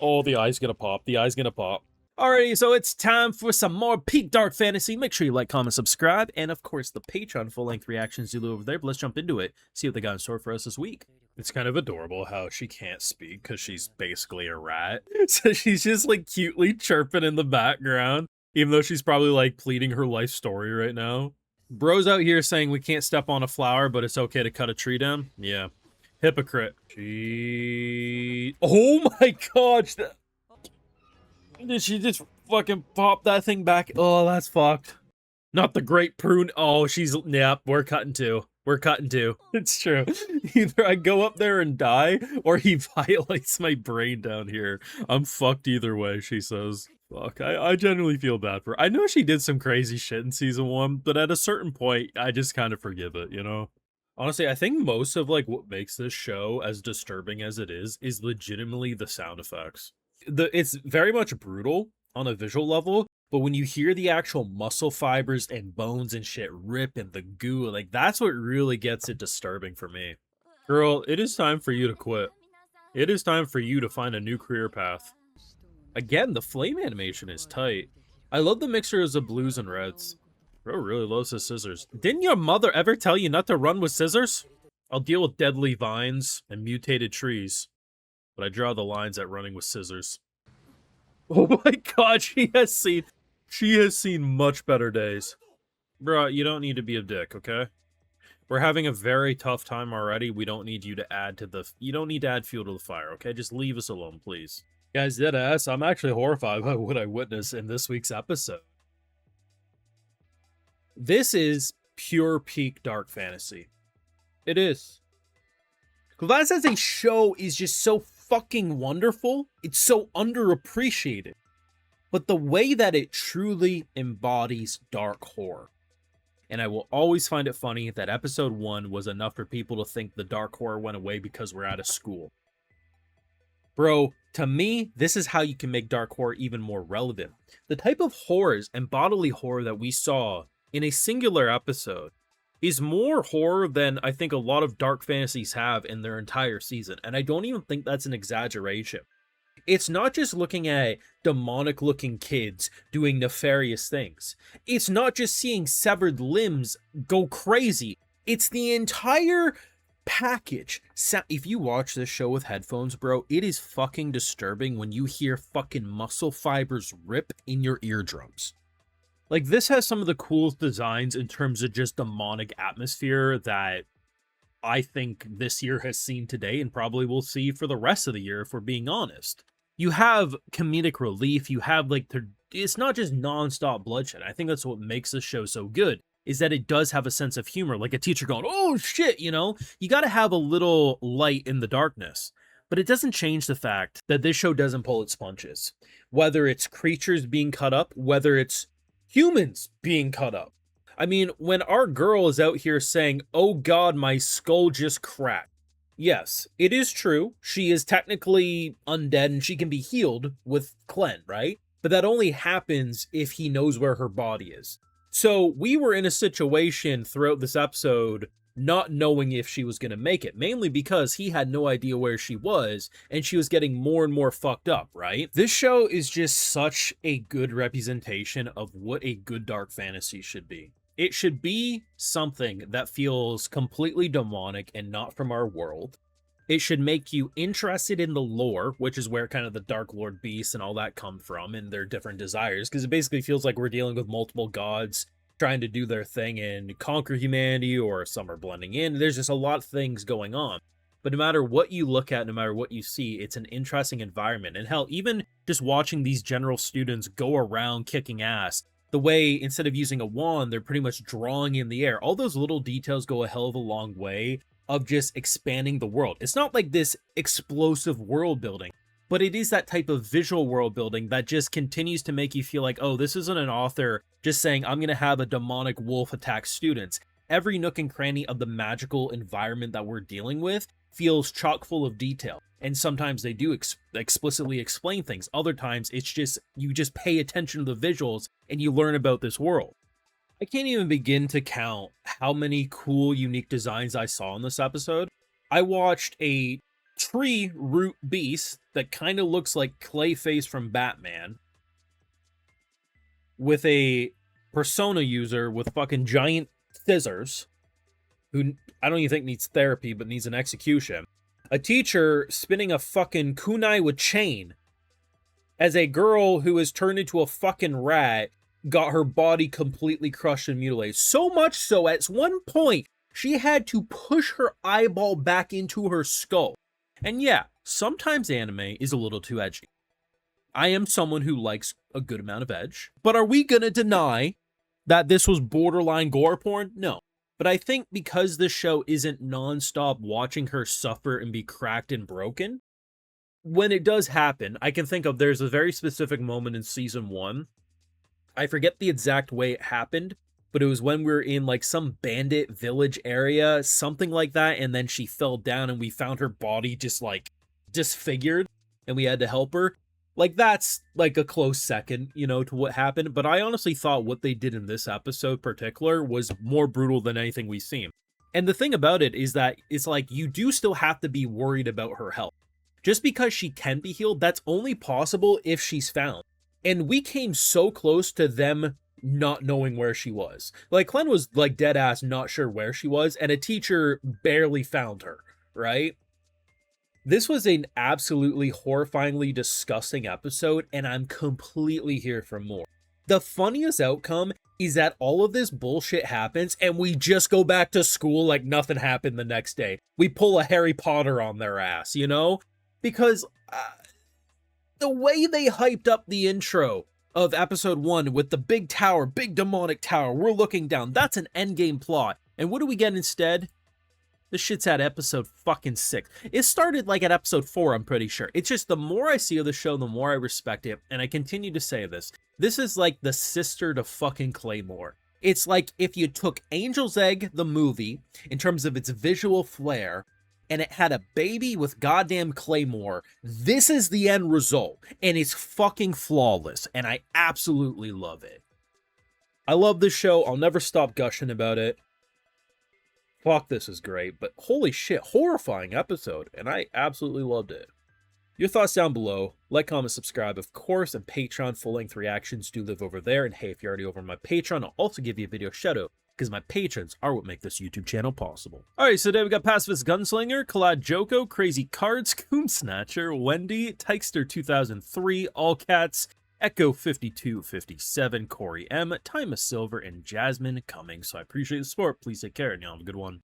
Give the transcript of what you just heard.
Oh, the eye's gonna pop. The eye's gonna pop. Alrighty, so it's time for some more peak dark fantasy. Make sure you like, comment, subscribe, and of course the Patreon full-length reactions do over there. But let's jump into it, see what they got in store for us this week. It's kind of adorable how she can't speak because she's basically a rat. So she's just like cutely chirping in the background, even though she's probably like pleading her life story right now. Bro's out here saying we can't step on a flower, but it's okay to cut a tree down. Yeah. Hypocrite. Oh my gosh. Did she just fucking pop that thing back? Oh, that's fucked. Not the great prune. Oh, yep, we're cutting too. We're cutting too. It's true. Either I go up there and die, or he violates my brain down here. I'm fucked either way, she says. Fuck, I genuinely feel bad for her. I know she did some crazy shit in season 1, but at a certain point, I just kind of forgive it, you know? Honestly, I think most of like what makes this show as disturbing as it is legitimately the sound effects. It's very much brutal on a visual level, but when you hear the actual muscle fibers and bones and shit rip and the goo, like that's what really gets it disturbing for me. Girl, it is time for you to quit. It is time for you to find a new career path. Again, the flame animation is tight. I love the mixtures of blues and reds. Bro really loves his scissors. Didn't your mother ever tell you not to run with scissors? I'll deal with deadly vines and mutated trees, but I draw the lines at running with scissors. Oh my god, she has seen much better days. Bro, you don't need to be a dick, okay? We're having a very tough time already. We don't need you to add you don't need to add fuel to the fire, okay? Just leave us alone, please. Guys, deadass, I'm actually horrified by what I witnessed in this week's episode. This is pure peak dark fantasy. It is. Clevatess as a show is just so fucking wonderful. It's so underappreciated. But the way that it truly embodies dark horror. And I will always find it funny that episode 1 was enough for people to think the dark horror went away because we're out of school. Bro, to me, this is how you can make dark horror even more relevant. The type of horrors and bodily horror that we saw in a singular episode is more horror than I think a lot of dark fantasies have in their entire season, and I don't even think that's an exaggeration. It's not just looking at demonic-looking kids doing nefarious things. It's not just seeing severed limbs go crazy. It's the entire package. If you watch this show with headphones, bro, it is fucking disturbing when you hear fucking muscle fibers rip in your eardrums. Like, this has some of the coolest designs in terms of just demonic atmosphere that I think this year has seen today and probably will see for the rest of the year, if we're being honest. You have comedic relief, you have, like, it's not just non-stop bloodshed. I think that's what makes this show so good, is that it does have a sense of humor, like a teacher going, oh shit, you know? You gotta have a little light in the darkness. But it doesn't change the fact that this show doesn't pull its punches. Whether it's creatures being cut up, whether it's humans being cut up. I mean, when our girl is out here saying, oh god, my skull just cracked. Yes, it is true. She is technically undead and she can be healed with Clen, right? But that only happens if he knows where her body is. So we were in a situation throughout this episode not knowing if she was going to make it, mainly because he had no idea where she was, and she was getting more and more fucked up, right? This show is just such a good representation of what a good dark fantasy should be. It should be something that feels completely demonic and not from our world. It should make you interested in the lore, which is where kind of the Dark Lord beasts and all that come from, and their different desires, because it basically feels like we're dealing with multiple gods trying to do their thing and conquer humanity, or some are blending in. There's just a lot of things going on. But no matter what you look at, no matter what you see, it's an interesting environment. And hell, even just watching these general students go around kicking ass, the way instead of using a wand, they're pretty much drawing in the air. All those little details go a hell of a long way of just expanding the world. It's not like this explosive world building, but it is that type of visual world building that just continues to make you feel like, oh, this isn't an author just saying, I'm going to have a demonic wolf attack students. Every nook and cranny of the magical environment that we're dealing with feels chock full of detail. And sometimes they do explicitly explain things. Other times it's just, you just pay attention to the visuals and you learn about this world. I can't even begin to count how many cool, unique designs I saw in this episode. I watched a tree root beast that kind of looks like Clayface from Batman, with a persona user with fucking giant scissors, who I don't even think needs therapy, but needs an execution. A teacher spinning a fucking kunai with chain, as a girl who is turned into a fucking rat got her body completely crushed and mutilated. So much so, at one point, she had to push her eyeball back into her skull. And yeah, sometimes anime is a little too edgy. I am someone who likes a good amount of edge. But are we gonna deny that this was borderline gore porn? No. But I think because this show isn't non-stop watching her suffer and be cracked and broken, when it does happen, I can think of, there's a very specific moment in season 1. I forget the exact way it happened, but it was when we were in like some bandit village area, something like that, and then she fell down and we found her body just like disfigured and we had to help her. Like, that's like a close second, you know, to what happened. But I honestly thought what they did in this episode particular was more brutal than anything we've seen. And the thing about it is that it's like, you do still have to be worried about her health. Just because she can be healed, that's only possible if she's found. And we came so close to them not knowing where she was. Like, Clem was like dead ass not sure where she was, and a teacher barely found her, right? This was an absolutely horrifyingly disgusting episode, and I'm completely here for more. The funniest outcome is that all of this bullshit happens, and we just go back to school like nothing happened the next day. We pull a Harry Potter on their ass, you know? Because the way they hyped up the intro of episode 1 with the big tower, big demonic tower, we're looking down, that's an endgame plot. And what do we get instead? This shit's at episode fucking 6. It started like at episode 4, I'm pretty sure. It's just the more I see of the show, the more I respect it. And I continue to say this. This is like the sister to fucking Claymore. It's like if you took Angel's Egg, the movie, in terms of its visual flair, and it had a baby with goddamn Claymore. This is the end result. And it's fucking flawless. And I absolutely love it. I love this show. I'll never stop gushing about it. Fuck, this is great, but holy shit, horrifying episode, and I absolutely loved it. Your thoughts down below, like, comment, subscribe, of course, and Patreon full-length reactions do live over there, and hey, if you're already over on my Patreon, I'll also give you a video shout-out, because my patrons are what make this YouTube channel possible. Alright, so today we got Pacifist Gunslinger, Kalad Joko, Crazy Cards, Coom Snatcher, Wendy, Tykester2003, All Cats, Echo 5257, Corey M, Time of Silver, and Jasmine coming. So I appreciate the support. Please take care and y'all have a good one.